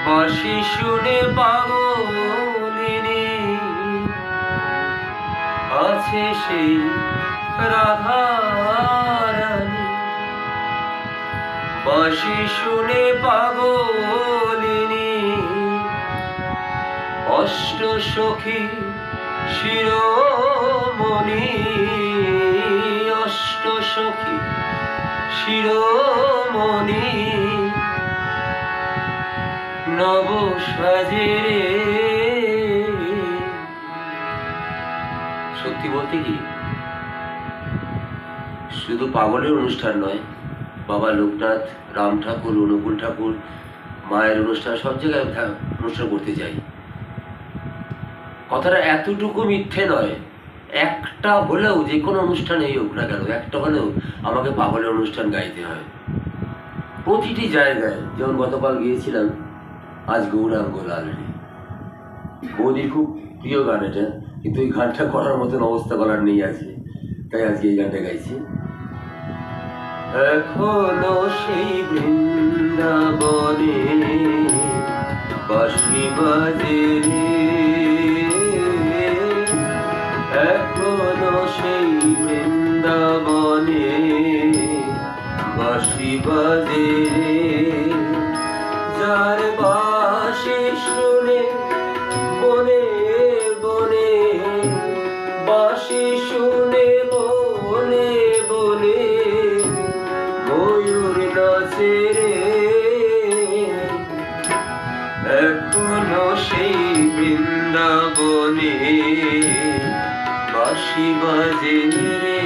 বাঁশি শুনে পাগলিনী আছে সেই রাধারানী। বাঁশি শুনে পাগলিনী অষ্ট সখী শিরোমণি, অষ্ট সখী শিরোমণি নব সাজে। সত্যি বলতে কি শুধু পাগলের অনুষ্ঠান নয়, বাবা লোকনাথ, রাম ঠাকুর, অনুকূল ঠাকুর, মায়ের অনুষ্ঠান, সব জায়গায় অনুষ্ঠান করতে চাই। কথাটা এতটুকু মিথ্যে নয়, একটা হলেও যে কোনো অনুষ্ঠানেই হোক না কেন, একটা হলেও আমাকে পাগলের অনুষ্ঠান গাইতে হয় প্রতিটি জায়গায়। যেমন গতকাল গিয়েছিলাম আজ গৌরাঙ্গ লালনী, বৌদির খুব প্রিয় গান এটা, কিন্তু এই গানটা করার মতন অবস্থা করার নেই আজকে, তাই আজকে এই গানটা গাইছি। এখনো সেই বৃন্দাবনে বাঁশি বাজে রে, এখনো সেই বৃন্দাবনে বাঁশি বাজে রে। যার বাঁশি শুনে বনে বনে, বাঁশি শুনে বনে বনে ময়ূর নাচে রে, এখনো সেই বৃন্দাবনে বাঁশি বাজে রে।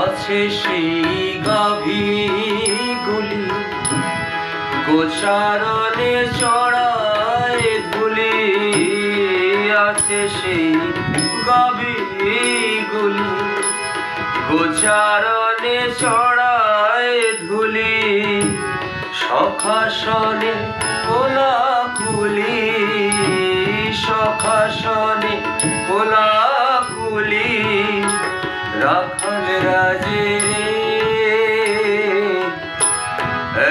আছে সেই গাভীগুলি গোচারণে চড়ায় ধুলি, আছে সেই গাভীগুলি গোচারণে চড়ায় ধুলি, সখাসনে কোলাকুলি, সখাসনে কোলাকুলি রাখাল রাজে রে,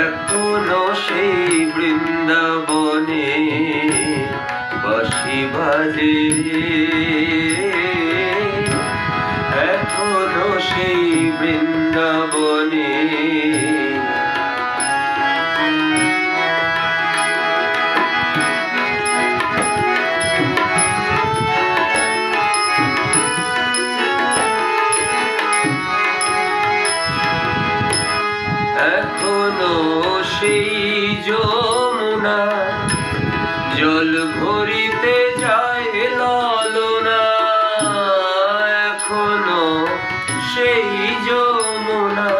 এখনো সেই বৃন্দাবনে বাঁশি বাজে রে, এখনো সেই বৃন্দাবনে। এখনো সেই যমুনা জল ভরিতে যায় লালনা, এখনো সেই যমুনা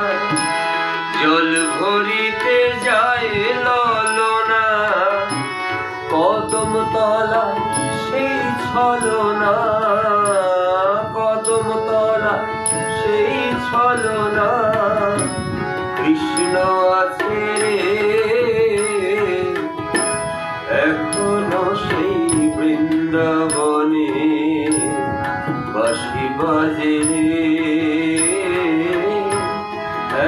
জল ভরিতে যায় লালনা, কদম তলা সেই ছলনা, কদম তলা সেই ছলনা কৃষ্ণ আছে রে, এখনো সেই বৃন্দাবনে বাঁশি বাজে রে,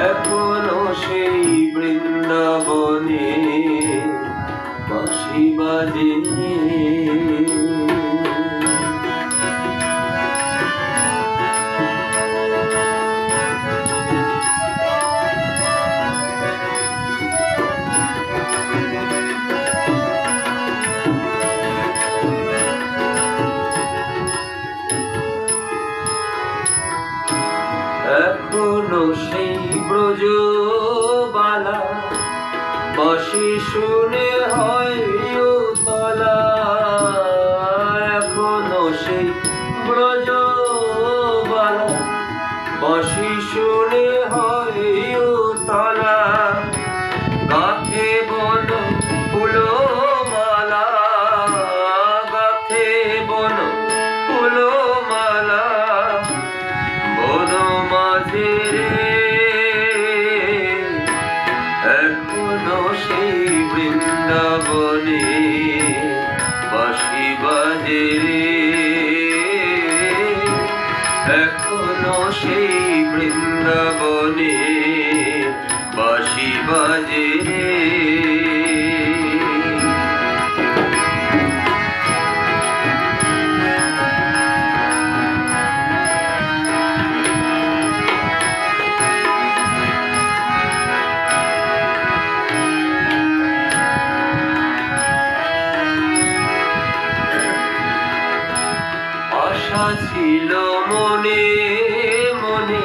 এখনো সেই বৃন্দাবনে বাঁশি বাজে রে। এখনো সেই ব্রজবালা বাঁশি শুনে হয় তলা, এখনো সেই ব্রজবালা বাঁশি শুনে হয় তলা, গাথে বন ফুলমালা, গাথে বন ফুল এখনো সেই বৃন্দাবনে বাঁশি বাজে আশা ছিল মনে মনে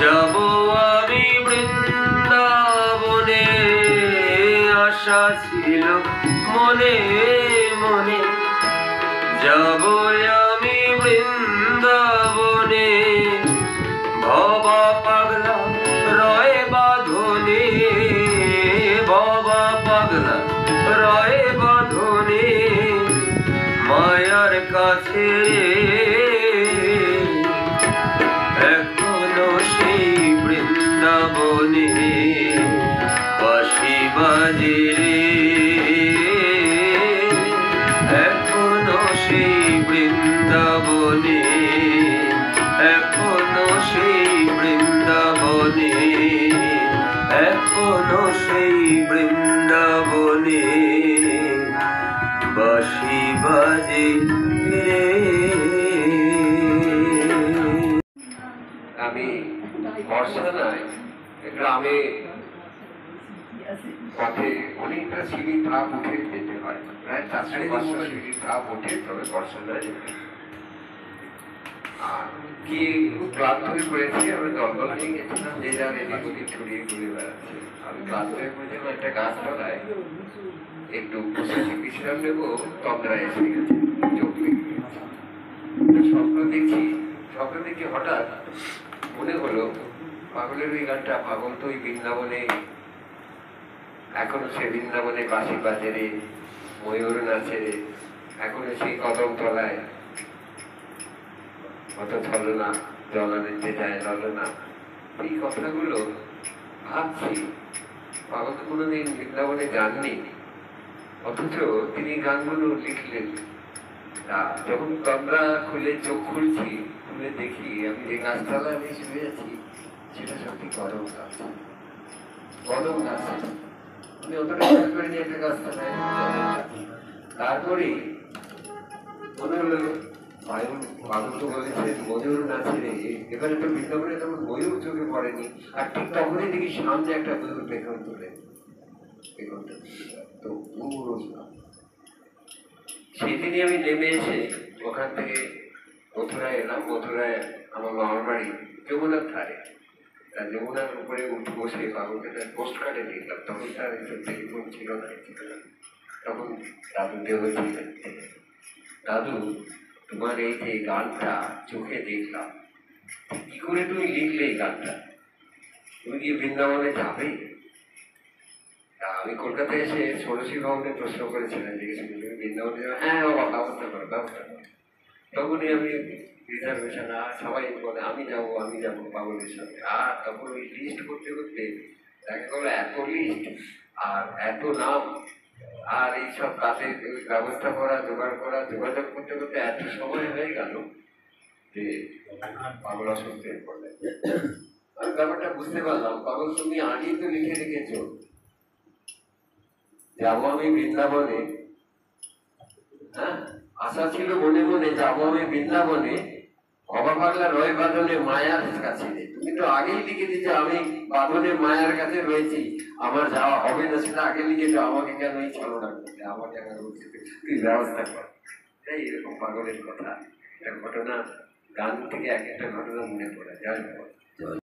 যাব আমি বৃন্দাবনে আশা ছিল মনে মনে যাব আমি বৃন্দাবনে বাবা পাগলা রয় বাঁধনে বাবা পাগলা রয় বাঁধনে মায়ার কাছে এখনো সেই বৃন্দাবনে বাঁশি বাজে এখনো সেই বৃন্দাবনে এখনো সেই বৃন্দাবনে এখনো সেই বৃন্দাবনে বাঁশি বাজে রে। আমি বর্ষানায় গ্রামে পথে অনেকটা সিঁড়ি ধাপ উঠে যেতে হয়, প্রায় 400-500 সিঁড়ি ধাপ উঠে তবে বর্ষানায় যেতে। আর কি খুব ক্লান্ত হয়ে পড়েছি, আমি দলদল নিয়ে গেছিলাম, যে যার এদিক ওদিক ছড়িয়ে ঘুরে বেড়াচ্ছে। আমি ক্লান্ত হয়ে পড়েছিলাম একটা গাছ তলায়, একটু বসে বিশ্রাম নেবো, তন্দ্রা এসে গেছে, চোখ লেগে গেছে। স্বপ্ন দেখি হঠাৎ মনে হলো পাগলের ওই গানটা, পাগল তো ওই বৃন্দাবনে এখনো সে বৃন্দাবনে বাঁশি বাজে রে, ময়ূর নাচে রে, এখনো সেই কদম তলায় কত ছলনা, জল আনতে যায় ললনা। এই কথাগুলো ভাবছি, পাগল তো কোনোদিন বৃন্দাবনে যাননি, অথচ তিনি গানগুলো লিখলেন। যখন তন্দ্রা খুলে চোখ খুলছি, খুলে দেখি আমি যে গাছতলা আমি শুয়ে আছি সেটা সত্যি কদম গাছ। কদম গাছ আমি অতটা মনে করিনি একটা গাছতলায়। তারপরে মনে হলো পাগল তো বলেছেন ময়ূর নাচে রে, এবারে তো বৃন্দাবনে তখন ময়ূর চোখে পড়েনি। আর ঠিক তখনই দেখি সামনে একটা ময়ূর পেখম তুলে তো পুরো সেদিনই আমি নেমে এসে ওখান থেকে মথুরায় এলাম। মথুরায় আমার মামার বাড়ি যমুনার ধারে, যমুনার উপরে উঠে বসে পাগলকে তার পোস্ট কার্ডে নিলাম। তখন তার টেলিফোন ছিল না, তখন দাদু দেহ ছিলেন। দাদু, তোমার এই যে গানটা চোখে দেখলাম, কি করে তুমি লিখলে এই গানটা? তুমি কি বৃন্দাবনে যাবে? আমি কলকাতায় এসে ষোড়শী ভবনে প্রশ্ন করেছিলেন, জিজ্ঞেস করেছিলেন বৃন্দাবনে যাবে? হ্যাঁ বাবা, ব্যবস্থা করো। তখনই আমি রিজার্ভেশন, আর সবাই বলে আমি যাবো পাগলের সঙ্গে। আর তখন ওই লিস্ট করতে করতে দেখা গেলো এত লিস্ট আর এত নাম, আর এইসব তাতে ব্যবস্থা করা, জোগাড় করা, যোগাযোগ করতে করতে এত সময় হয়ে গেল যে পাগল অসুস্থ হয়ে পড়লেন। আমি ব্যাপারটা বুঝতে পারলাম, পাগল তুমি আগেই তো লিখে রেখেছ যাবো আমি বৃন্দাবনে। হ্যাঁ, আশা ছিল মনে মনে যাবো আমি বৃন্দাবনে, বাবা পাগলা রয় বাঁধনে মায়ার কাছে। তুমি তো আগেই লিখে দিচ্ছ আমি বাঁধনে মায়ার কাছে রয়েছি, আমার যাওয়া হবে না, সেটা আগে লিখেছ। আমাকে কেন এই ছলনা করতে, আমাকে কেন তুই ব্যবস্থা কর। এরকম পাগলের কথা, একটা ঘটনা গান থেকে এক একটা ঘটনা মনে পড়ে যায়।